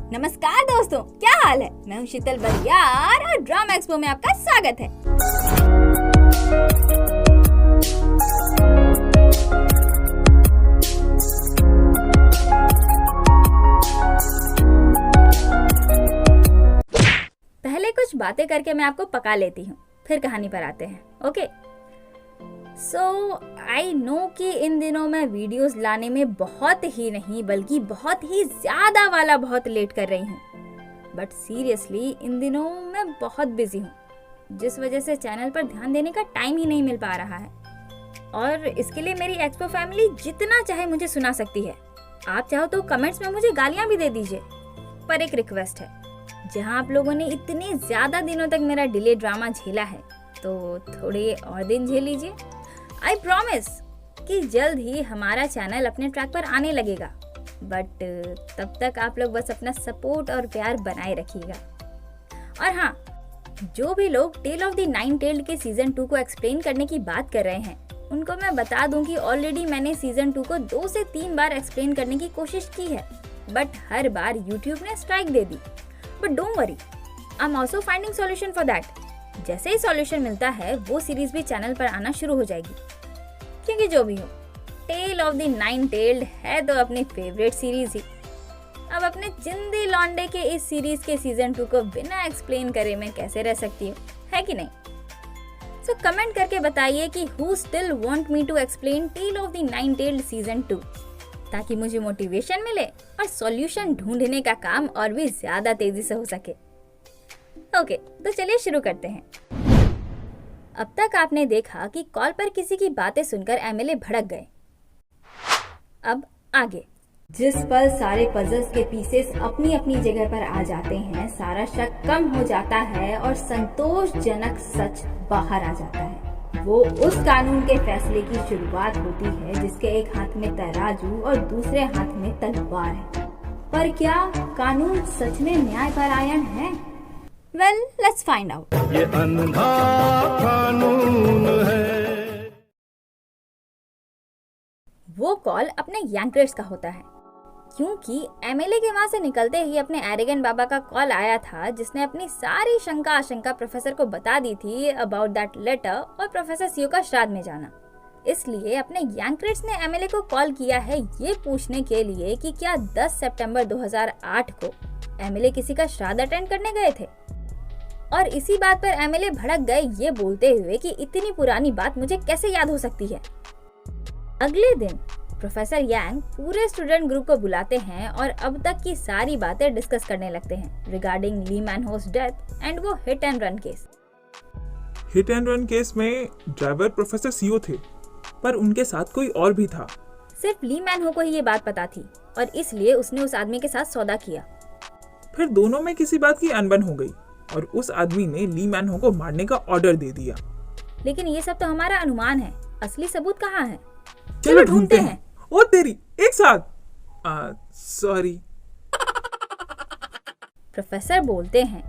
नमस्कार दोस्तों, क्या हाल है। मैं हूँ शीतल बरियार और ड्रामा एक्सपो में आपका स्वागत है। पहले कुछ बातें करके मैं आपको पका लेती हूँ, फिर कहानी पर आते हैं। ओके, सो आई नो कि इन दिनों मैं वीडियोस लाने में बहुत ही नहीं बल्कि बहुत ही ज्यादा वाला बहुत लेट कर रही हूँ। बट सीरियसली इन दिनों मैं बहुत बिजी हूँ, जिस वजह से चैनल पर ध्यान देने का टाइम ही नहीं मिल पा रहा है। और इसके लिए मेरी एक्सपो फैमिली जितना चाहे मुझे सुना सकती है। आप चाहो तो कमेंट्स में मुझे गालियाँ भी दे दीजिए, पर एक रिक्वेस्ट है, जहाँ आप लोगों ने इतने ज्यादा दिनों तक मेरा डिले ड्रामा झेला है, तो थोड़े और दिन झेल लीजिए। आई प्रॉमिस कि जल्द ही हमारा चैनल अपने ट्रैक पर आने लगेगा, बट तब तक आप लोग बस अपना सपोर्ट और प्यार बनाए रखिएगा। और हाँ, जो भी लोग Tale of the Nine Tailed के सीजन 2 को एक्सप्लेन करने की बात कर रहे हैं, उनको मैं बता दूं कि ऑलरेडी मैंने सीजन 2 को 2 से 3 बार एक्सप्लेन करने की कोशिश की है, बट हर बार यूट्यूब ने strike they the. But don't worry, I am also finding solution for that. जैसे ही सॉल्यूशन मिलता है, वो सीरीज भी चैनल पर आना शुरू हो जाएगी। क्योंकि जो भी हो, Tale of the Nine Tailed है तो अपनी फेवरेट सीरीज ही। अब अपने चिंदी लौंडे के इस सीरीज के सीजन 2 को बिना एक्सप्लेन करे मैं कैसे रह सकती हूँ, है कि नहीं? सो कमेंट करके बताइए कि who still want me to explain Tale of the Nine Tailed season 2, ताकि मुझे मोटिवेशन मिले और सॉल्यूशन ढूंढने का काम और भी ज्यादा तेजी से हो सके। ओके, तो चलिए शुरू करते हैं। अब तक आपने देखा कि कॉल पर किसी की बातें सुनकर एमएलए भड़क गए। अब आगे, जिस पल सारे पजल्स के पीसेस अपनी अपनी जगह पर आ जाते हैं, सारा शक कम हो जाता है और संतोषजनक सच बाहर आ जाता है। वो उस कानून के फैसले की शुरुआत होती है जिसके एक हाथ में तराजू और दूसरे हाथ में तलवार है। पर क्या कानून सच में न्यायपरायण है? Well, let's find out. ये अंधा कानून है। वो कॉल अपने यंकर्स का होता है, क्योंकि एमएलए के वहां से निकलते ही अपने एरेगेंट बाबा का कॉल आया था, जिसने अपनी सारी शंका आशंका प्रोफेसर को बता दी थी अबाउट दैट लेटर और प्रोफेसर सीओ का श्राद्ध में जाना। इसलिए अपने यंकर्स ने एमएलए को कॉल किया है ये पूछने के लिए कि क्या 10 सितंबर 2008 को एमएलए किसी का श्राद्ध अटेंड करने गए थे। और इसी बात पर एमएलए भड़क गए, ये बोलते हुए कि इतनी पुरानी बात मुझे कैसे याद हो सकती है। अगले दिन प्रोफेसर यांग पूरे स्टूडेंट ग्रुप को बुलाते हैं और अब तक की सारी बातें डिस्कस करने लगते हैं रिगार्डिंग ली मैनहोस डेथ एंड वो hit and run case. Hit and run case में ड्राइवर प्रोफेसर सीओ थे, पर उनके साथ कोई और भी था। सिर्फ ली मैनहो को ही ये बात पता थी और इसलिए उसने उस आदमी के साथ सौदा किया। फिर दोनों में किसी बात की अनबन हो गई और उस आदमी ने ली मैनहो को मारने का ऑर्डर दे दिया। लेकिन ये सब तो हमारा अनुमान है, असली सबूत कहाँ है? चलो ढूंढते हैं। ओ तेरी, एक साथ। सॉरी। प्रोफेसर बोलते हैं,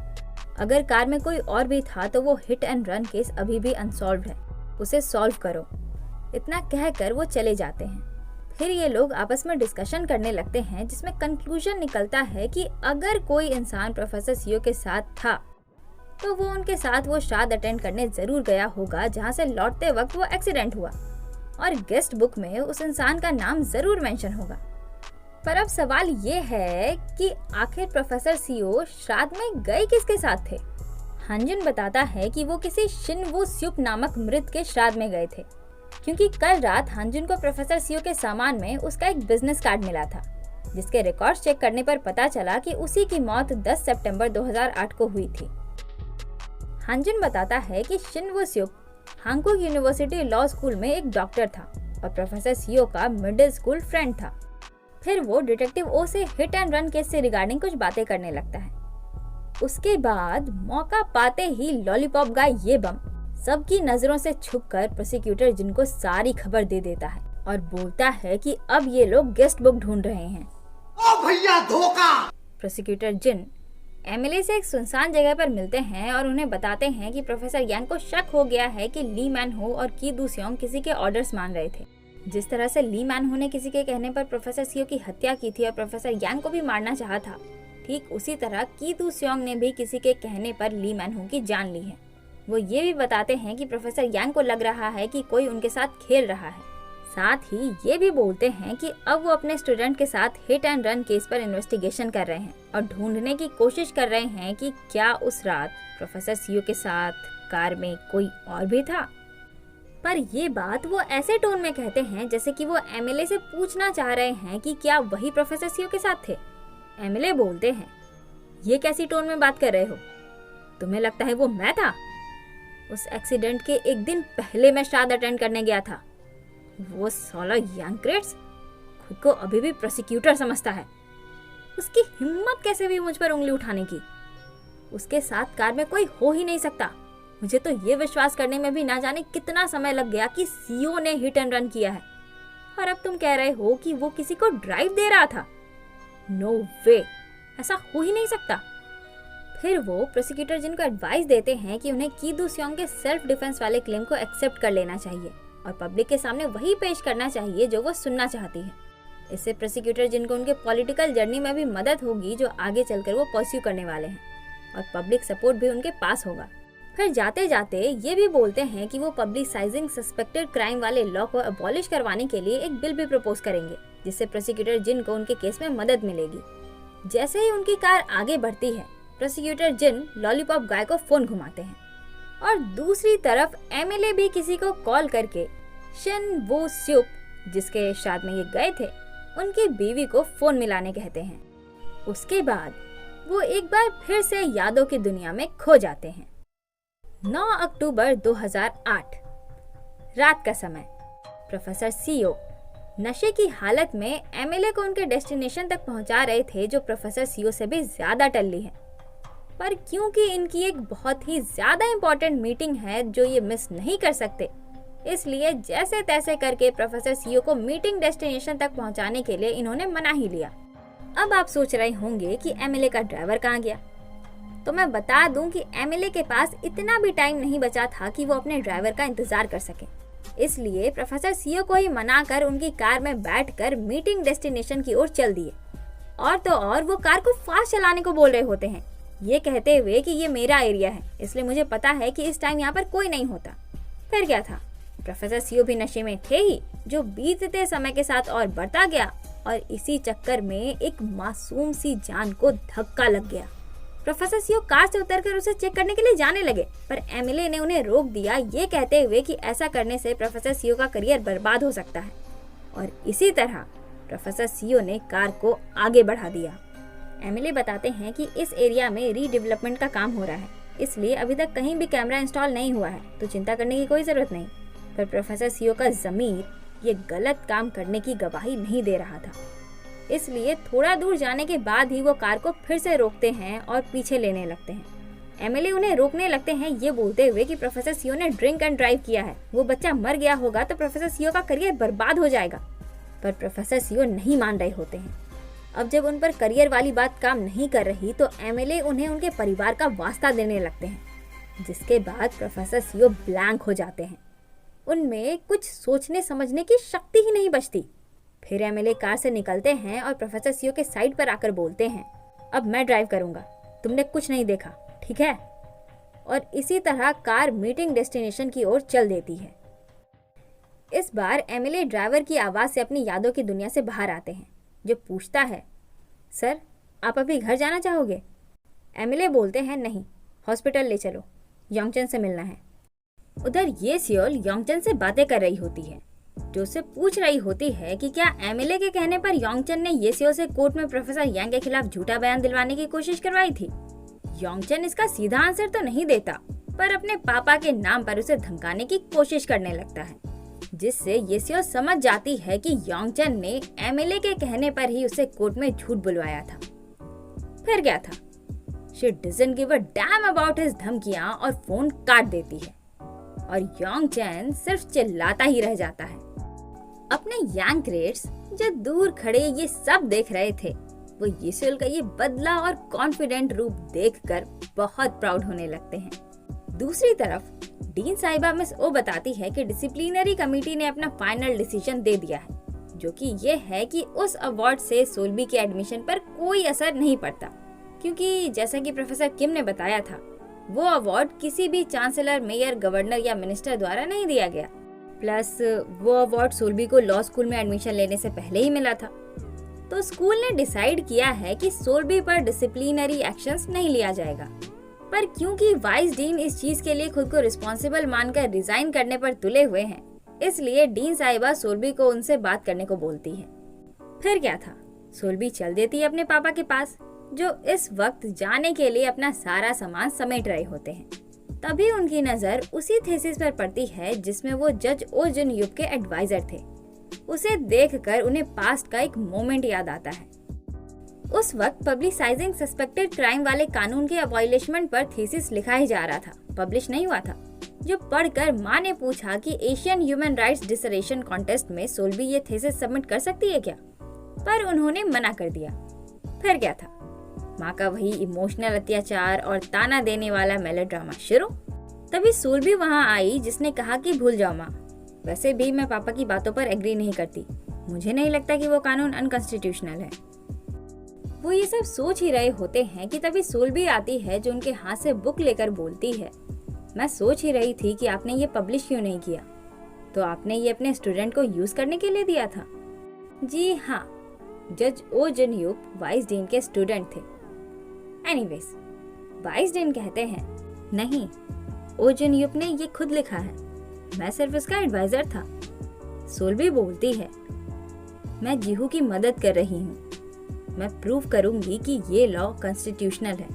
अगर कार में कोई और भी था तो वो हिट एंड रन केस अभी भी अनसॉल्व्ड है, उसे सॉल्व करो। इतना कहकर वो चले जाते हैं। फिर ये लोग आपस में डिस्कशन करने लगते हैं, जिसमें कंक्लूजन निकलता है कि अगर कोई इंसान प्रोफेसर सीओ के साथ था तो वो उनके साथ वो श्राद्ध अटेंड करने जरूर गया होगा जहाँ से लौटते वक्त वो एक्सीडेंट हुआ, और गेस्ट बुक में उस इंसान का नाम जरूर मेंशन होगा। पर अब सवाल ये है कि आखिर प्रोफेसर सीओ श्राद्ध में गए किसके साथ थे? हांजुन बताता है कि वो किसी शिनवू स्यूप नामक मृत के श्राद्ध में गए थे, क्योंकि कल रात हांजुन को प्रोफेसर सीओ के सामान में उसका एक बिजनेस कार्ड मिला था, जिसके रिकॉर्ड्स चेक करने पर पता चला कि उसी की मौत 10 सितंबर 2008 को हुई थी। हांजुन बताता है कि शिनवू स्यूप हांगकांग यूनिवर्सिटी लॉ स्कूल में एक डॉक्टर था और प्रोफेसर सीओ का मिडिल स्कूल फ्रेंड था। फिर वो डिटेक्टिव ओ से हिट एंड रन केस से रिगार्डिंग कुछ बातें करने लगता है। उसके बाद मौका पाते ही लॉलीपॉप गाय ये बम सबकी नजरों से छुपकर प्रोसिक्यूटर जिन को सारी खबर दे देता है और बोलता है कि अब ये लोग गेस्ट बुक ढूंढ रहे हैं। ओ भैया धोखा! प्रोसिक्यूटर जिन एमएलए से एक सुनसान जगह पर मिलते हैं और उन्हें बताते हैं कि प्रोफेसर यांग को शक हो गया है कि ली मैनहो और की दूसियोंग किसी के ऑर्डर्स मान रहे थे। जिस तरह से ली मैनहो ने किसी के कहने पर प्रोफेसर सीओ की हत्या की थी और प्रोफेसर यांग को भी मारना चाहा था, ठीक उसी तरह की दू स्योंग ने भी किसी के कहने पर ली मैनहू की जान ली है। वो ये भी बताते हैं कि प्रोफेसर यांग को लग रहा है कि कोई उनके साथ खेल रहा है। साथ ही ये भी बोलते हैं कि अब वो अपने स्टूडेंट के साथ हिट एंड रन केस पर इन्वेस्टिगेशन कर रहे हैं और ढूंढने की कोशिश कर रहे हैं कि क्या उस रात प्रोफेसर सीओ के साथ कार में कोई और भी था। पर ये बात वो ऐसे टोन में कहते हैं जैसे कि वो एमएलए से पूछना चाह रहे हैं कि क्या वही प्रोफेसर सीओ के साथ थे। एमएलए बोलते हैं, ये कैसी टोन में बात कर रहे हो? तुम्हें लगता है वो मैं था? उस एक्सीडेंट के एक दिन पहले मैं श्राद्ध अटेंड करने गया था। वो साला यांग्रेट्स खुद को अभी भी प्रोसिक्यूटर समझता है। उसकी हिम्मत कैसे भी मुझ पर उंगली उठाने की। उसके साथ कार में कोई हो ही नहीं सकता। मुझे तो ये विश्वास करने में भी ना जाने कितना समय लग गया कि सीओ ने हिट एंड रन किया है, और अब तुम कह रहे हो कि वो किसी को ड्राइव दे रहा था। नो वे, ऐसा हो ही नहीं सकता। फिर वो प्रोसिक्यूटर जिनको एडवाइस देते हैं कि उन्हें की दू स्योंग के सेल्फ डिफेंस वाले क्लेम को एक्सेप्ट कर लेना चाहिए और पब्लिक के सामने वही पेश करना चाहिए जो वो सुनना चाहती है। इससे प्रोसिक्यूटर जिनको उनके पॉलिटिकल जर्नी में भी मदद होगी जो आगे चलकर वो परस्यू करने वाले हैं, और पब्लिक सपोर्ट भी उनके पास होगा। फिर जाते जाते ये भी बोलते हैं कि वो पब्लिसाइजिंग सस्पेक्टेड क्राइम वाले लॉ को अबॉलिश करवाने के लिए एक बिल भी प्रपोज करेंगे, जिससे प्रोसिक्यूटर जिन को उनके केस में मदद मिलेगी। जैसे ही उनकी कार आगे बढ़ती है, प्रोसिक्यूटर जिन लॉलीपॉप गाय को फोन घुमाते हैं और दूसरी तरफ एमएलए भी किसी को कॉल करके शिन वो स्यूप, जिसके श्राद्ध में ये गए थे, उनकी बीवी को फोन मिलाने कहते हैं। उसके बाद वो एक बार फिर से यादों की दुनिया में खो जाते हैं। 9 अक्टूबर 2008 रात का समय। प्रोफेसर सीओ नशे की हालत में एमएलए को उनके डेस्टिनेशन तक पहुंचा रहे थे, जो प्रोफेसर सीओ से भी ज्यादा टल्ली है। पर क्योंकि इनकी एक बहुत ही ज्यादा इम्पोर्टेंट मीटिंग है जो ये मिस नहीं कर सकते, इसलिए जैसे तैसे करके प्रोफेसर सीओ को मीटिंग डेस्टिनेशन तक पहुंचाने के लिए इन्होंने मना ही लिया। अब आप सोच रहे होंगे कि एमएलए का ड्राइवर कहाँ गया। तो मैं बता दूं कि एमएलए के पास इतना भी टाइम नहीं बचा था कि वो अपने ड्राइवर का इंतजार कर सके। इसलिए प्रोफेसर सीओ को ही मनाकर उनकी कार में बैठकर मीटिंग डेस्टिनेशन की ओर चल दिए। और तो और वो कार को फास्ट चलाने को बोल रहे होते हैं, ये कहते हुए कि ये मेरा एरिया है, इसलिए मुझे पता है कि इस टाइम यहाँ पर कोई नहीं होता। फिर क्या था, प्रोफेसर सीओ भी नशे में थे ही, जो बीतते समय के साथ और बढ़ता गया, और इसी चक्कर में एक मासूम सी जान को धक्का लग गया। प्रोफेसर सीओ कार से उतरकर उसे चेक करने के लिए जाने लगे, पर एमएलए ने उन्हें रोक दिया, ये कहते हुए कि ऐसा करने से प्रोफेसर सीओ का करियर बर्बाद हो सकता है। और इसी तरह प्रोफेसर सीओ ने कार को आगे बढ़ा दिया। एमएलए बताते हैं कि इस एरिया में रीडेवलपमेंट का काम हो रहा है, इसलिए अभी तक कहीं भी कैमरा इंस्टॉल नहीं हुआ है, तो चिंता करने की कोई जरूरत नहीं। पर प्रोफेसर सीओ का ज़मीर ये गलत काम करने की गवाही नहीं दे रहा था, इसलिए थोड़ा दूर जाने के बाद ही वो कार को फिर से रोकते हैं और पीछे लेने लगते हैं। एमएलए उन्हें रोकने लगते हैं ये बोलते हुए कि प्रोफेसर सीओ ने ड्रिंक एंड ड्राइव किया है, वो बच्चा मर गया होगा तो प्रोफेसर सीओ का करियर बर्बाद हो जाएगा। पर प्रोफेसर सीओ नहीं मान रहे होते हैं। अब जब उन पर करियर वाली बात काम नहीं कर रही तो एमएलए उन्हें उनके परिवार का वास्ता देने लगते हैं, जिसके बाद प्रोफेसर सीओ ब्लैंक हो जाते हैं। उनमें कुछ सोचने समझने की शक्ति ही नहीं बचती। फिर एमएलए कार से निकलते हैं और प्रोफेसर सीओ के साइड पर आकर बोलते हैं, अब मैं ड्राइव करूंगा, तुमने कुछ नहीं देखा, ठीक है? और इसी तरह कार मीटिंग डेस्टिनेशन की ओर चल देती है। इस बार एमएलए ड्राइवर की आवाज़ से अपनी यादों की दुनिया से बाहर आते हैं, जो पूछता है, सर आप अभी घर जाना चाहोगे? एमएलए बोलते हैं, नहीं, हॉस्पिटल ले चलो, योंगचन से मिलना है। उधर ये सियोल योंगचन से बातें कर रही होती है, जो उससे पूछ रही होती है कि क्या एमएलए के कहने पर योंगचन ने ये सियोल से कोर्ट में प्रोफेसर यांग के खिलाफ झूठा बयान दिलवाने की कोशिश करवाई थी। योंगचन इसका सीधा आंसर तो नहीं देता, पर अपने पापा के नाम पर उसे धमकाने की कोशिश करने लगता है, जिससे ये सियोल समझ जाती है कि योंगचन ने एमएलए के कहने पर ही उसे कोर्ट में झूठ बुलवाया था। फिर क्या था, she doesn't give a damn about his धमकियां और फोन काट देती है, और योंगचन सिर्फ चिल्लाता ही रह जाता है। अपने यांग्रेट्स जो दूर खड़े ये सब देख रहे थे, वो यीशुल का ये बदला और कॉन्फिडेंट रूप देखकर बहुत प्राउड होने लगते हैं। दूसरी तरफ डीन साहिबा मिस ओ बताती है कि डिसिप्लिनरी कमेटी ने अपना फाइनल डिसीजन दे दिया है, जो कि ये है कि उस अवार्ड से सोल्बी के एडमिशन पर कोई असर नहीं पड़ता, क्योंकि जैसा कि प्रोफेसर किम ने बताया था, वो अवार्ड किसी भी चांसलर, मेयर, गवर्नर या मिनिस्टर द्वारा नहीं दिया गया। प्लस वो अवार्ड सोल्बी को लॉ स्कूल में एडमिशन लेने से पहले ही मिला था। तो स्कूल ने डिसाइड किया है कि सोल्बी पर डिसिप्लिनरी एक्शंस नहीं लिया जाएगा। पर क्योंकि वाइस डीन इस चीज के लिए खुद को रिस्पॉन्सिबल मानकर रिजाइन करने पर तुले हुए हैं, इसलिए डीन साहिबा सोल्बी को उनसे बात करने को बोलती है। फिर क्या था, सोल्बी चल देती है अपने पापा के पास, जो इस वक्त जाने के लिए अपना सारा सामान समेट रहे होते हैं। तभी उनकी नजर उसी थीसिस पर पड़ती है जिसमें वो जज ओ जुन युप के एडवाइजर थे। उसे देखकर उन्हें पास्ट का एक मोमेंट याद आता है। उस वक्त पब्लिसाइजिंग सस्पेक्टेड क्राइम वाले कानून के अबॉलिशमेंट पर थीसिस लिखा ही जा रहा था, पब्लिश नहीं हुआ था। जो पढ़कर माँ ने पूछा कि Asian human rights dissertation contest में सोल्बी ये थीसिस सबमिट कर सकती है क्या, पर उन्होंने मना कर दिया। फिर क्या था, माँ का वही इमोशनल अत्याचार और ताना देने वाला मेलोड्रामा शुरू। तभी सोल्बी वहाँ आई जिसने कहा कि भूल जाओ माँ, वैसे भी मैं पापा की बातों पर एग्री नहीं करती, मुझे नहीं लगता कि वो कानून अनकॉन्स्टिट्यूशनल है। वो ये सब सोच ही रहे होते हैं कि तभी सोल्बी आती है जो उनके हाथ से बुक लेकर बोलती है, मैं सोच ही रही थी कि आपने ये पब्लिश क्यों नहीं किया, तो आपने ये अपने स्टूडेंट को यूज करने के लिए दिया था। जी हाँ, जज ओ जुन युप वाइस डीन के स्टूडेंट थे। एनीवेज, वाइस डीन कहते हैं नहीं, ओ जुन युप ने ये खुद लिखा है, मैं सिर्फ उसका एडवाइजर था। सोल्बी बोलती है मैं जीहू की मदद कर रही हूँ, मैं प्रूव करूंगी कि ये लॉ कॉन्स्टिट्यूशनल है।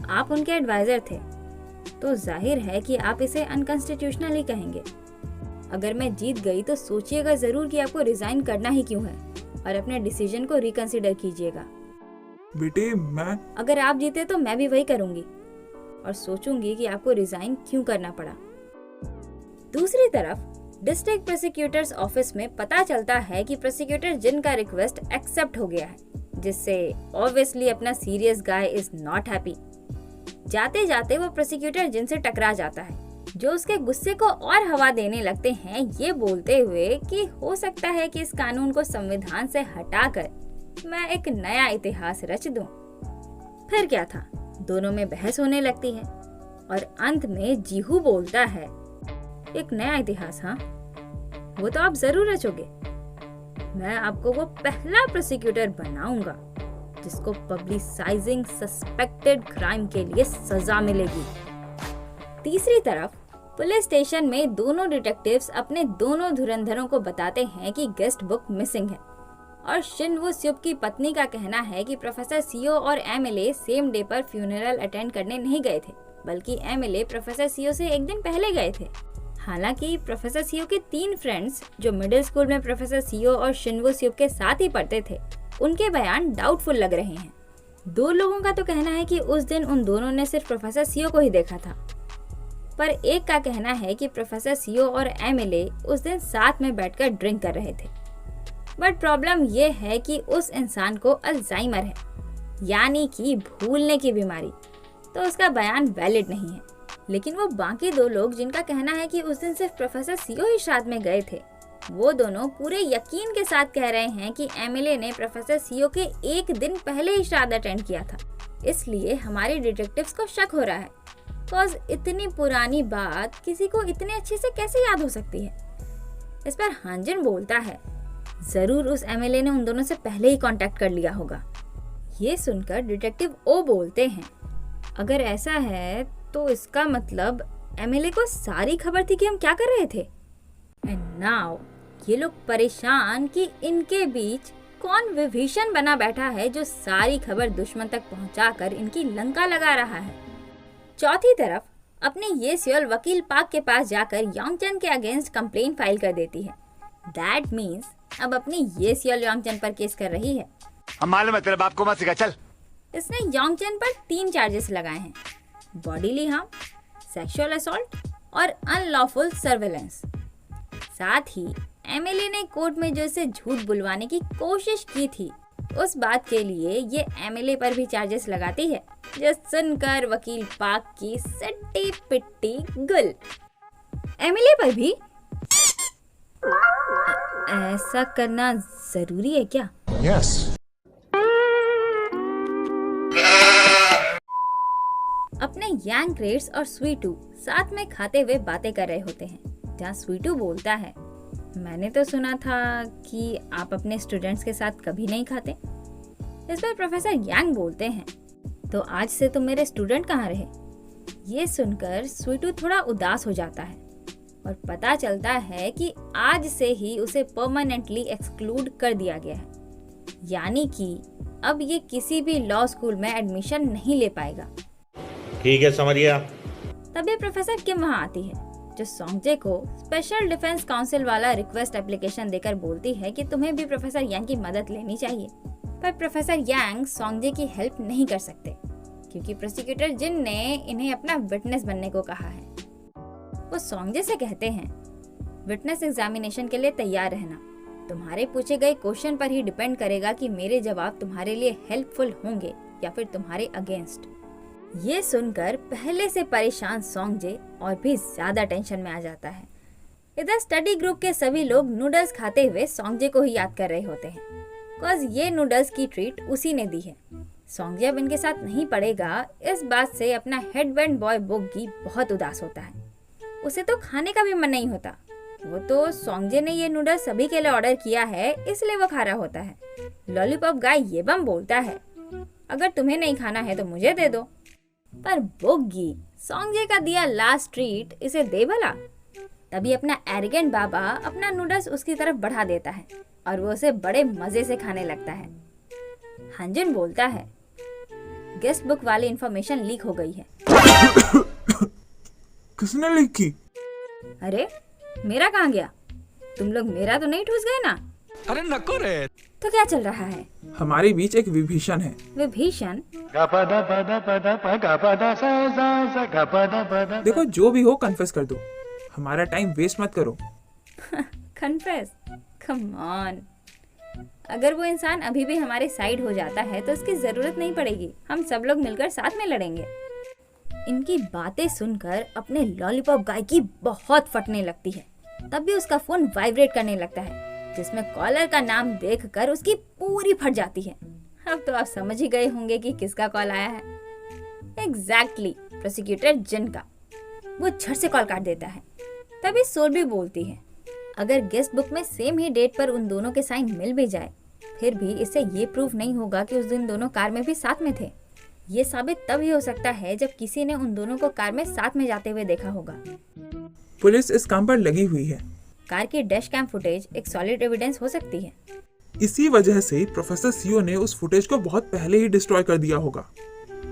आप उनके एडवाइजर थे तो जाहिर है कि आप इसे अनकॉन्स्टिट्यूशनल ही कहेंगे। अगर मैं जीत गई तो सोचिएगा जरूर कि आपको रिजाइन करना ही क्यों है और अपने डिसीजन को रिकंसिडर कीजिएगा। बेटे मैं अगर आप जीते तो मैं भी वही करूंगी और सोचूंगी कि आपको रिजाइन क्यों करना पड़ा। दूसरी तरफ डिस्ट्रिक्ट प्रोसिक्यूटर्स ऑफिस में पता चलता है कि प्रोसिक्यूटर जिन का रिक्वेस्ट एक्सेप्ट हो गया है, जिससे ऑब्वियसली अपना serious guy is not happy. जाते जाते वो प्रोसिक्यूटर जिन से टकरा जाता है, जो उसके गुस्से को और हवा देने लगते हैं, ये बोलते हुए कि हो सकता है कि इस कानून को संविधान से हटाकर मैं एक नया इतिहास रच दूं। फिर क्या था, दोनों में बहस होने लगती है और अंत में जीहू बोलता है एक नया इतिहास, हाँ वो तो आप जरूर रचोगे, मैं आपको वो पहला प्रोसिक्यूटर बनाऊंगा जिसको पब्लिसाइजिंग सस्पेक्टेड क्राइम के लिए सजा मिलेगी। तीसरी तरफ पुलिस स्टेशन में दोनों डिटेक्टिव्स अपने दोनों धुरंधरों को बताते हैं कि गेस्ट बुक मिसिंग है और शिनवू स्युप की पत्नी का कहना है कि प्रोफेसर सीओ और एमएलए सेम डे पर फ्यूनरल अटेंड करने नहीं गए थे, बल्कि एमएलए प्रोफेसर सीओ से एक दिन पहले गए थे। हालांकि प्रोफेसर सीओ के 3 फ्रेंड्स जो मिडिल स्कूल में प्रोफेसर सीओ और शिनवू स्युप के साथ ही पढ़ते थे, उनके बयान डाउटफुल लग रहे हैं। 2 लोगों का तो कहना है कि उस दिन उन दोनों ने सिर्फ प्रोफेसर सीओ को ही देखा था, पर एक का कहना है कि प्रोफेसर सीओ और एमएलए उस दिन साथ में बैठकर ड्रिंक कर रहे थे। बट प्रॉब्लम ये है कि उस इंसान को अल्जाइमर है, यानी कि भूलने की बीमारी, तो उसका बयान वैलिड नहीं है। लेकिन वो बाकी 2 लोग जिनका कहना है कि उस दिन सिर्फ प्रोफेसर सीओ ही श्राद्ध में गए थे, वो दोनों पूरे यकीन के साथ कह रहे हैं कि एमएलए ने प्रोफेसर सीओ के एक दिन पहले ही श्राद्ध अटेंड किया था। इसलिए हमारे डिटेक्टिव्स को शक हो रहा है, बिकॉज इतनी पुरानी बात किसी को इतने अच्छे से कैसे याद हो सकती है। इस पर हांजिन बोलता है जरूर उस एमएलए ने उन दोनों से पहले ही कांटेक्ट कर लिया होगा। ये सुनकर डिटेक्टिव ओ बोलते हैं अगर ऐसा है तो इसका मतलब एमएलए को सारी खबर थी कि हम क्या कर रहे थे। एंड नाउ ये लोग परेशान कि इनके बीच कौन विभीषण बना बैठा है जो सारी खबर दुश्मन तक पहुंचाकर इनकी लंका लगा रहा है। चौथी तरफ अपने ये सियोल वकील पाक के पास जाकर योंगचन के अगेंस्ट कंप्लेन फाइल कर देती है। दैट मीन्स अब अपनी ये सियोल योंगचन पर केस कर रही है। हम मालूम है तेरे बाप को मत सिखा, चल। इसने योंगचन पर 3 चार्जेस लगाए हैं, बॉडीली हार्म, सेक्सुअल असॉल्ट और अनलॉफुल सर्वेलेंस। साथ ही एमएलए ने कोर्ट में जो इसे झूठ बुलवाने की कोशिश की थी, उस बात के लिए ये एमएलए पर भी चार्जेस लगाती है, जो सुनकर वकील पाक की सट्टी पिट्टी गुल। एमएलए पर भी ऐसा करना जरूरी है क्या? यस। अपने यांग क्रेट्स और स्वीटू साथ में खाते हुए बातें कर रहे होते हैं, जहाँ स्वीटू बोलता है, मैंने तो सुना था कि आप अपने स्टूडेंट्स के साथ कभी नहीं खाते। इस पर प्रोफेसर यांग बोलते हैं, तो आज से तुम मेरे स्टूडेंट कहाँ रहे? ये सुनकर स्वीटू थोड़ा उदास हो जाता है और पता चलता है कि आज से ही उसे परमानेंटली एक्सक्लूड कर दिया गया है, यानी कि अब ये किसी भी लॉ स्कूल में एडमिशन नहीं ले पाएगा। ठीक है, समझ गया। तभी प्रोफेसर किम वहाँ आती है, जो सोंगजे को स्पेशल डिफेंस काउंसिल वाला रिक्वेस्ट एप्लीकेशन देकर बोलती है कि तुम्हें भी प्रोफेसर यांग की मदद लेनी चाहिए। पर प्रोफेसर यांग सोंगजे की हेल्प नहीं कर सकते, क्योंकि प्रोसिक्यूटर जिन ने इन्हें अपना विटनेस बनने को कहा है। वो सोंगजे से कहते हैं, विटनेस एग्जामिनेशन के लिए तैयार रहना। तुम्हारे पूछे गए क्वेश्चन पर ही डिपेंड करेगा कि मेरे जवाब तुम्हारे लिए हेल्पफुल होंगे या फिर तुम्हारे अगेंस्ट। ये सुनकर पहले से परेशान सोंगजे और भी ज्यादा टेंशन में आ जाता है। इधर स्टडी ग्रुप के सभी लोग नूडल्स खाते हुए सोंगजे को ही याद कर रहे होते हैं, बिकॉज ये नूडल्स की ट्रीट उसी ने दी है। सोंगजे अब इनके साथ नहीं पढ़ेगा, इस बात से अपना हेडबैंड बॉय बोगी बहुत उदास होता है। उसे तो खाने का भी मन नहीं होता। वो तो सोंगजे ने ये नूडल्स सभी के लिए ऑर्डर किया है, इसलिए वो खा रहा होता है। लॉलीपॉप गाय ये बम बोलता है, अगर तुम्हें नहीं खाना है तो मुझे दे दो। पर बोगी सोंगजे का दिया लास्ट ट्रीट इसे दे भला। तभी अपना एरोगेंट बाबा अपना नूडल्स उसकी तरफ बढ़ा देता है और वो उसे बड़े मजे से खाने लगता है। हंजुन बोलता है, गेस्ट बुक वाली इंफॉर्मेशन लीक हो गई है। किसने लीक की? अरे मेरा कहाँ गया? तुम लोग मेरा तो नहीं ठूस गए ना? अरे नको रे। तो क्या चल रहा है? हमारे बीच एक विभीषण है। विभीषण? देखो, जो भी हो कन्फेस कर दो, हमारा टाइम वेस्ट मत करो। कन्फेस? Come on. अगर वो इंसान अभी भी हमारे साइड हो जाता है तो उसकी जरूरत नहीं पड़ेगी, हम सब लोग मिलकर साथ में लड़ेंगे। इनकी बातें सुनकर अपने लॉलीपॉप गाय की बहुत फटने लगती है। तब भी उसका फोन वाइब्रेट करने लगता है, जिसमें कॉलर का नाम देखकर उसकी पूरी फट जाती है। अब तो आप समझ ही गए होंगे कि किसका कॉल आया है। एग्जैक्टली, प्रोसिक्यूटर जिन का। वो झट से कॉल काट देता है। तभी सोल्बी बोलती है, अगर गेस्ट बुक में सेम ही डेट पर उन दोनों के साइन मिल भी जाए, फिर भी इससे ये प्रूफ नहीं होगा कि उस दिन दोनों कार में भी साथ में थे। ये साबित तब ही हो सकता है जब किसी ने उन दोनों को कार में साथ में जाते हुए देखा होगा। पुलिस इस काम पर लगी हुई है। कार की डैश कैम फुटेज एक सॉलिड एविडेंस हो सकती है। इसी वजह से प्रोफेसर सीओ ने उस फुटेज को बहुत पहले ही डिस्ट्रॉय कर दिया होगा।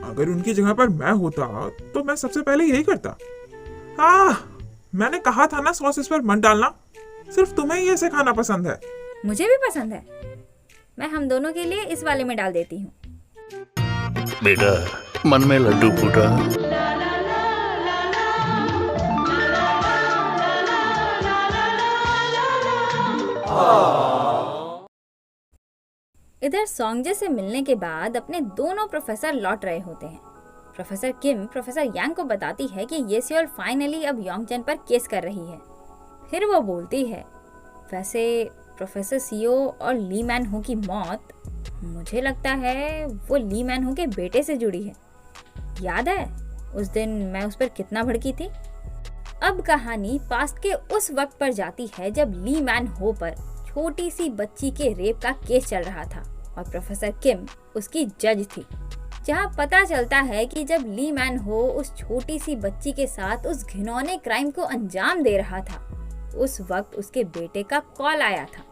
अगर उनकी जगह पर मैं होता तो मैं सबसे पहले यही करता। मैंने कहा था ना सॉस इस पर मत डालना। सिर्फ तुम्हें ही ऐसे खाना पसंद है। मुझे भी पसंद है। मैं हम दोनों के लिए इस वाले में डाल देती हूँ। बेटा, मन में लड्डू फूटा। इधर सोंगजे से मिलने के बाद अपने दोनों प्रोफेसर लौट रहे होते हैं। प्रोफेसर किम प्रोफेसर यांग को बताती है कि ये सियोल फाइनली अब योंगजन पर केस कर रही है। फिर वो बोलती है, वैसे प्रोफेसर सीओ और ली मैन हो की मौत, मुझे लगता है वो ली मैन हो के बेटे से जुड़ी है। याद है उस दिन मैं उस पर कितना भड़की थी? अब कहानी पास्ट के उस वक्त पर जाती है जब ली मैन हो पर छोटी सी बच्ची के रेप का केस चल रहा था और प्रोफेसर किम उसकी जज थी। जहां पता चलता है कि जब ली मैन हो उस छोटी सी बच्ची के साथ उस घिनौने क्राइम को अंजाम दे रहा था, उस वक्त उसके बेटे का कॉल आया था।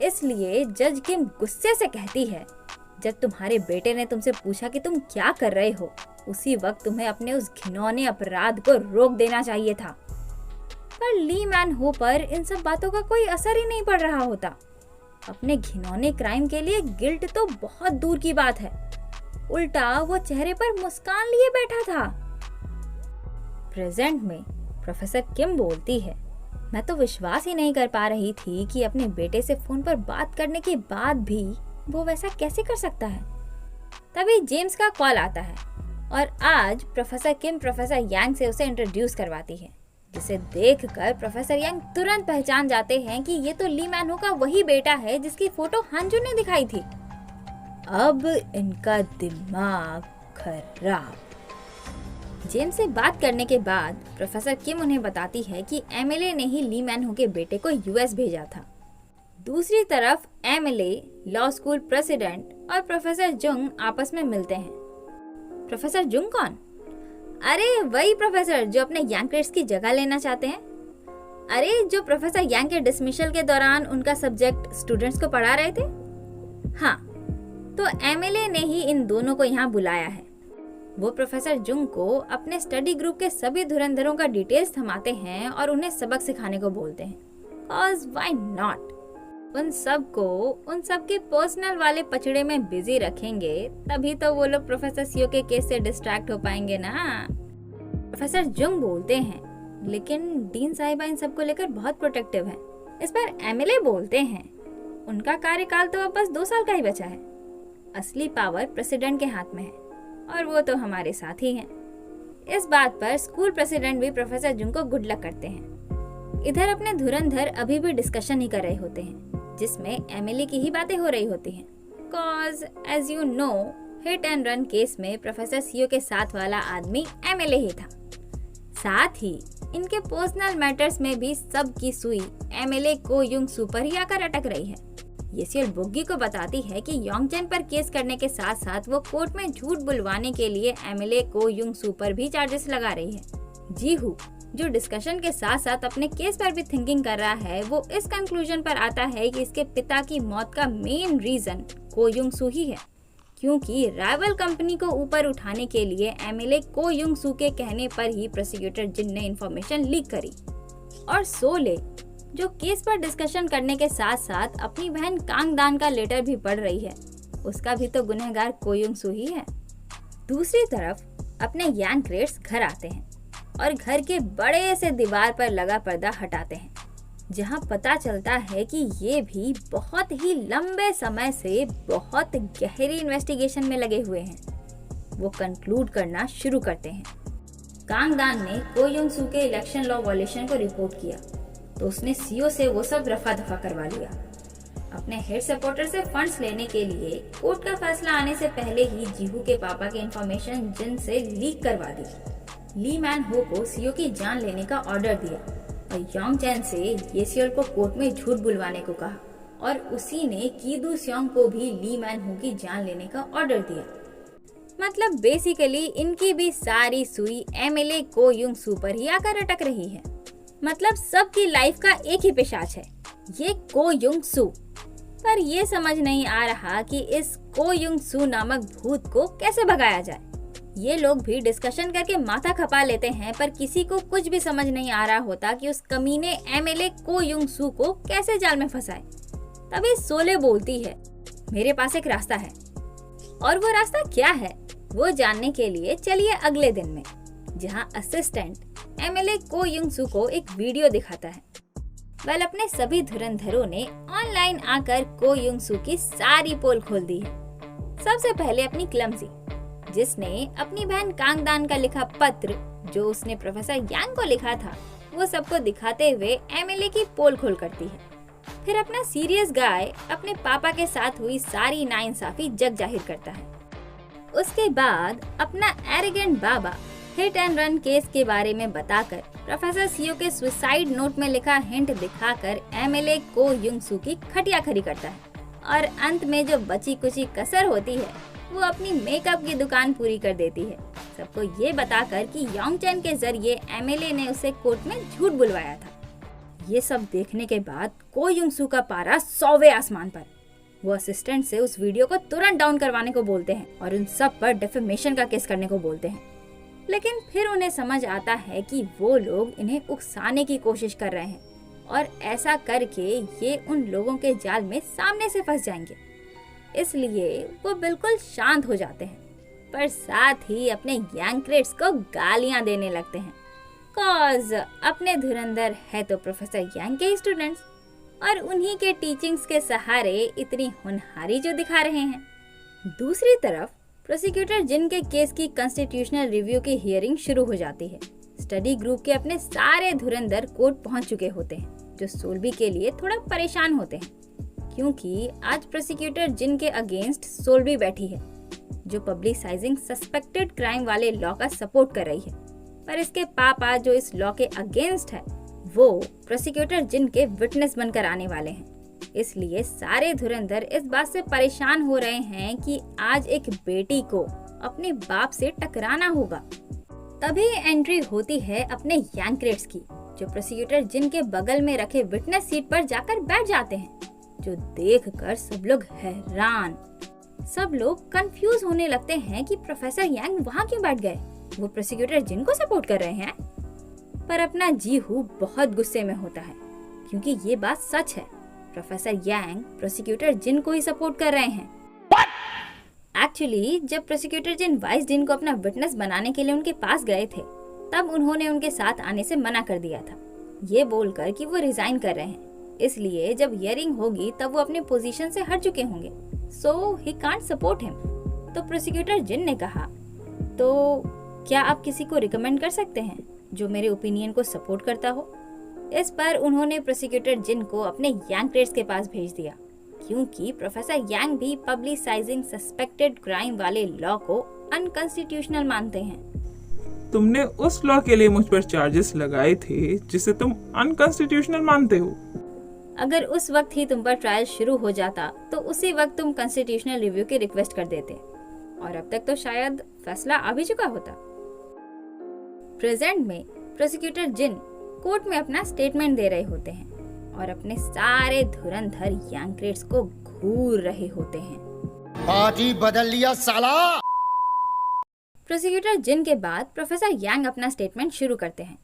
इसलिए जज किम गुस्से से कहती है, जब तुम्हारे बेटे ने तुमसे पूछा कि तुम क्या कर रहे हो, उसी वक्त तुम्हें अपने उस घिनौने अपराध को रोक देना चाहिए था। पर ली मैन हो पर इन सब बातों का कोई असर ही नहीं पड़ रहा होता। अपने घिनौने क्राइम के लिए गिल्ट तो बहुत दूर की बात है, उल्टा वो चेहरे पर मुस्कान लिए बैठा था। प्रेजेंट में प्रोफेसर किम बोलती है, मैं तो विश्वास ही नहीं कर पा रही थी कि अपने बेटे से फोन पर बात करने के बाद भी वो वैसा कैसे कर सकता है। तभी जेम्स का कॉल आता है और आज प्रोफेसर किम प्रोफेसर यांग से उसे इंट्रोड्यूस करवाती है, जिसे देखकर प्रोफेसर यांग तुरंत पहचान जाते हैं कि ये तो ली मैन हो का वही बेटा है जिसकी फोटो हंजुन ने दिखाई थी। अब इनका दिमाग खराब। जेम्स से बात करने के बाद प्रोफेसर किम उन्हें बताती है कि एमएलए ने ही ली मैन हो के बेटे को यूएस भेजा था। दूसरी तरफ एमएलए, लॉ स्कूल प्रेसिडेंट और प्रोफेसर जुंग आपस में मिलते हैं। प्रोफेसर जुंग कौन? अरे वही प्रोफेसर जो अपने यांग क्रेड्स की जगह लेना चाहते हैं। अरे जो प्रोफेसर यांग के डिसमिशल के दौरान उनका सब्जेक्ट स्टूडेंट्स को पढ़ा रहे थे। हाँ, तो एमएलए ने ही इन दोनों को यहाँ बुलाया है। वो प्रोफेसर जुंग को अपने स्टडी ग्रुप के सभी धुरंधरों का डिटेल्स थमाते हैं और उन्हें सबक सिखाने को बोलते हैं। Cause why not? उन सबके पर्सनल वाले पचड़े में बिजी रखेंगे तभी तो वो लोग प्रोफेसर सीओ के केस से डिस्ट्रैक्ट हो पाएंगे ना। प्रोफेसर जुंग बोलते हैं, लेकिन डीन साहिबा इन सबको लेकर बहुत प्रोटेक्टिव है। इस पर एमएलए बोलते हैं, उनका कार्यकाल तो अब बस 2 साल का ही बचा है। असली पावर प्रेसिडेंट के हाथ में है और वो तो हमारे साथ ही हैं। इस बात पर स्कूल प्रेसिडेंट भी प्रोफेसर जुंग को गुड लक करते हैं। इधर अपने धुरंधर अभी भी डिस्कशन ही कर रहे होते हैं, जिसमें एमएलए की ही बातें हो रही होती हैं। Cause as you know, hit and run case में प्रोफेसर सीओ के साथ वाला आदमी एमएलए ही था। साथ ही इनके पर्सनल मैटर्स में भी सबकी सुई एमएलए को युंग सू पर ही आकर अटक रही है। येसियल बुग्गी को बताती है कि योंगचन पर केस करने के साथ साथ वो कोर्ट में झूठ बुलवाने के लिए एमएलए को युंग सू पर भी चार्जेस लगा रही है। जीहू, जो डिस्कशन के साथ साथ अपने केस पर भी थिंकिंग कर रहा है, वो इस कंक्लूजन पर आता है कि इसके पिता की मौत का मेन रीजन को युंग सू ही है, क्योंकि राइवल कंपनी को ऊपर उठाने के लिए एमएलए को युंग सू के कहने पर ही प्रोसिक्यूटर जिन ने इंफॉर्मेशन लीक करी। और सोले, जो केस पर डिस्कशन करने के साथ साथ अपनी बहन कांगदान का लेटर भी पढ़ रही है, उसका भी तो गुनहगार को युंग सू ही है। दूसरी तरफ अपने यांग क्रेड्स घर आते हैं और घर के बड़े से दीवार पर लगा पर्दा हटाते हैं, जहां पता चलता है कि ये भी बहुत ही लंबे समय से बहुत गहरी इन्वेस्टिगेशन में लगे हुए हैं। वो कंक्लूड करना शुरू करते हैं। कांगदान ने को युंग सू के इलेक्शन लॉ वॉयलेशन को रिपोर्ट किया तो उसने सीओ से वो सब रफा दफा करवा लिया। अपने हेड सपोर्टर से फंड्स लेने के लिए कोर्ट का फैसला आने से पहले ही जीहू के पापा की इंफॉर्मेशन जिन से लीक करवा दी। ली मैन हो को सीओ की जान लेने का ऑर्डर दिया और योंगचन से येसियल को कोर्ट में झूठ बुलवाने को कहा और उसी ने कीदू स्योंग को भी ली मैन हो की जान लेने का ऑर्डर दिया। मतलब बेसिकली इनकी भी सारी सुई एमएलए को युंग सू पर ही आकर अटक रही है। मतलब सबकी लाइफ का एक ही पिशाच है, ये को युंग सू। पर ये समझ नहीं आ रहा कि इस को युंग सू नामक भूत को कैसे भगाया जाए। ये लोग भी डिस्कशन करके माथा खपा लेते हैं, पर किसी को कुछ भी समझ नहीं आ रहा होता कि उस कमीने एमएलए को युंग सू को कैसे जाल में फंसाए। तभी सोले बोलती है, मेरे पास एक रास्ता है। और वो रास्ता क्या है वो जानने के लिए चलिए अगले दिन में, जहां असिस्टेंट एमएलए को युंग सू को एक वीडियो दिखाता है। वेल, अपने सभी धुरंधरों ने ऑनलाइन आकर को युंग सू की सारी पोल खोल दी है। सबसे पहले अपनी क्लमजी, जिसने अपनी बहन कांगदान का लिखा पत्र जो उसने प्रोफेसर यांग को लिखा था वो सबको दिखाते हुए एमएलए की पोल खोल करती है। फिर अपना सीरियस गाय अपने पापा के साथ हुई सारी नाइंसाफी जग जाहिर करता है। उसके बाद अपना arrogant Baba hit and run case के बारे में बताकर प्रोफेसर सीओ के सुसाइड नोट में लिखा हिंट दिखाकर एमएलए को युंग सू की खटिया खड़ी करता है। और अंत में जो बची कुची कसर होती है वो अपनी मेकअप की दुकान पूरी कर देती है, सबको ये बताकर कि योंगचन के जरिए एमएलए ने उसे कोर्ट में झूठ बुलवाया था। ये सब देखने के बाद को युंग सू का पारा 100वें आसमान पर। वो असिस्टेंट से उस वीडियो को तुरंत डाउन करवाने को बोलते हैं और उन सब पर डिफेमेशन का केस करने को बोलते हैं। लेकिन फिर उन्हें समझ आता है कि वो लोग इन्हें उकसाने की कोशिश कर रहे हैं और ऐसा करके ये उन लोगों के जाल में सामने से फंस जाएंगे। इसलिए वो बिल्कुल शांत हो जाते हैं, पर साथ ही अपने यांग क्रेड्स को गालियां देने लगते हैं। कॉज अपने धुरंधर है तो प्रोफेसर यांग के स्टूडेंट्स और उन्हीं के टीचिंग्स के सहारे इतनी होनहारी जो दिखा रहे हैं। दूसरी तरफ प्रोसिक्यूटर जिन के केस की कॉन्स्टिट्यूशनल रिव्यू की हियरिंग शुरू हो जाती है। स्टडी ग्रुप के अपने सारे धुरंधर कोर्ट पहुंच चुके होते हैं, जो सोल्बी के लिए थोड़ा परेशान होते हैं, क्योंकि आज प्रोसिक्यूटर जिन के अगेंस्ट सोल्बी बैठी है। जो पब्लिसाइजिंग सस्पेक्टेड क्राइम वाले लॉ का सपोर्ट कर रही है, पर इसके पापा जो इस लॉ के अगेंस्ट है वो प्रोसिक्यूटर जिन के विटनेस बनकर आने वाले हैं। इसलिए सारे धुरंधर इस बात से परेशान हो रहे हैं कि आज एक बेटी को अपने बाप से टकराना होगा। तभी एंट्री होती है अपने यांक्रेट्स की, जो प्रोसिक्यूटर जिन के बगल में रखे विटनेस सीट पर जाकर बैठ जाते हैं, जो देखकर सब लोग हैरान, सब लोग कंफ्यूज होने लगते हैं कि प्रोफेसर यांग वहाँ क्यों बैठ गए, वो प्रोसिक्यूटर जिन को सपोर्ट कर रहे हैं। पर अपना जीहू बहुत गुस्से में होता है क्योंकि ये बात सच है, प्रोफेसर यांग प्रोसिक्यूटर जिन को ही सपोर्ट कर रहे हैं। एक्चुअली जब प्रोसिक्यूटर जिन वाइस डीन को अपना विटनेस बनाने के लिए उनके पास गए थे, तब उन्होंने उनके साथ आने से मना कर दिया था, ये बोलकर कि वो रिजाइन कर रहे हैं, इसलिए जब हियरिंग होगी तब वो अपने पोजीशन से हट चुके होंगे, सो ही कांट सपोर्ट हिम। तो प्रोसिक्यूटर जिन ने कहा, तो क्या आप किसी को रिकमेंड कर सकते हैं जो मेरे ओपिनियन को सपोर्ट करता हो। इस पर उन्होंने प्रोसिक्यूटर जिन को अपने यांक्रेट्स के पास भेज दिया, क्योंकि प्रोफेसर यांग भी पब्लिसाइजिंग सस्पेक्टेड क्राइम वाले लॉ को अनकॉन्स्टिट्यूशनल मानते हैं। तुमने उस लॉ के लिए मुझ पर चार्जेस लगाए थे जिसे तुम अनकॉन्स्टिट्यूशनल मानते हो। अगर उस वक्त ही तुम पर ट्रायल शुरू हो जाता तो उसी वक्त तुम कॉन्स्टिट्यूशनल रिव्यू की रिक्वेस्ट कर देते और अब तक तो शायद फैसला आ भी चुका होता। प्रेजेंट में प्रोसिक्यूटर जिन कोर्ट में अपना स्टेटमेंट दे रहे होते हैं और अपने सारे धुरंधर यांक्रेट्स को घूर रहे होते हैं। पार्टी बदल लिया साला। प्रोसिक्यूटर जिन के बाद प्रोफेसर यांग अपना स्टेटमेंट शुरू करते हैं।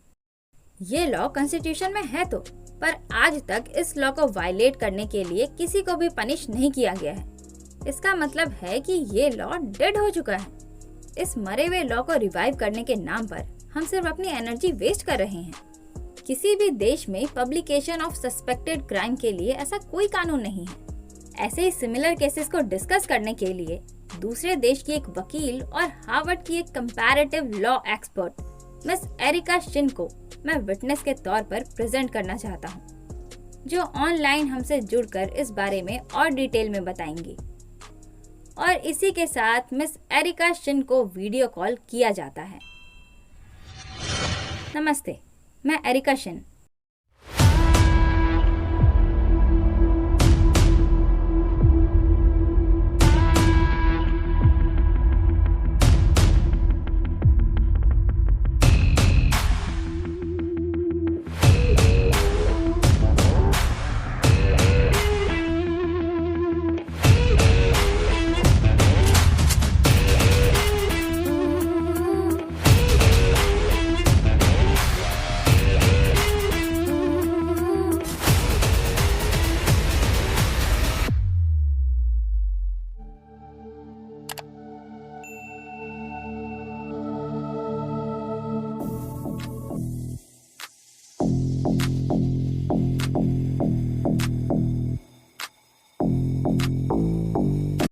ये लॉ कॉन्स्टिट्यूशन में है तो, पर आज तक इस लॉ को वायलेट करने के लिए किसी को भी पनिश नहीं किया गया है। इसका मतलब है कि ये लॉ डेड हो चुका है। इस मरे हुए लॉ को रिवाइव करने के नाम पर हम सिर्फ अपनी एनर्जी वेस्ट कर रहे हैं। किसी भी देश में पब्लिकेशन ऑफ सस्पेक्टेड क्राइम के लिए ऐसा कोई कानून नहीं है। ऐसे ही सिमिलर केसेस को डिस्कस करने के लिए दूसरे देश की एक वकील और हार्वर्ड की एक comparative law expert miss Erika Shin को मैं विटनेस के तौर पर प्रेजेंट करना चाहता हूँ, जो ऑनलाइन हमसे जुड़कर इस बारे में और डिटेल में बताएंगी। और इसी के साथ मिस एरिका शिन को वीडियो कॉल किया जाता है। नमस्ते, मैं एरिका शिन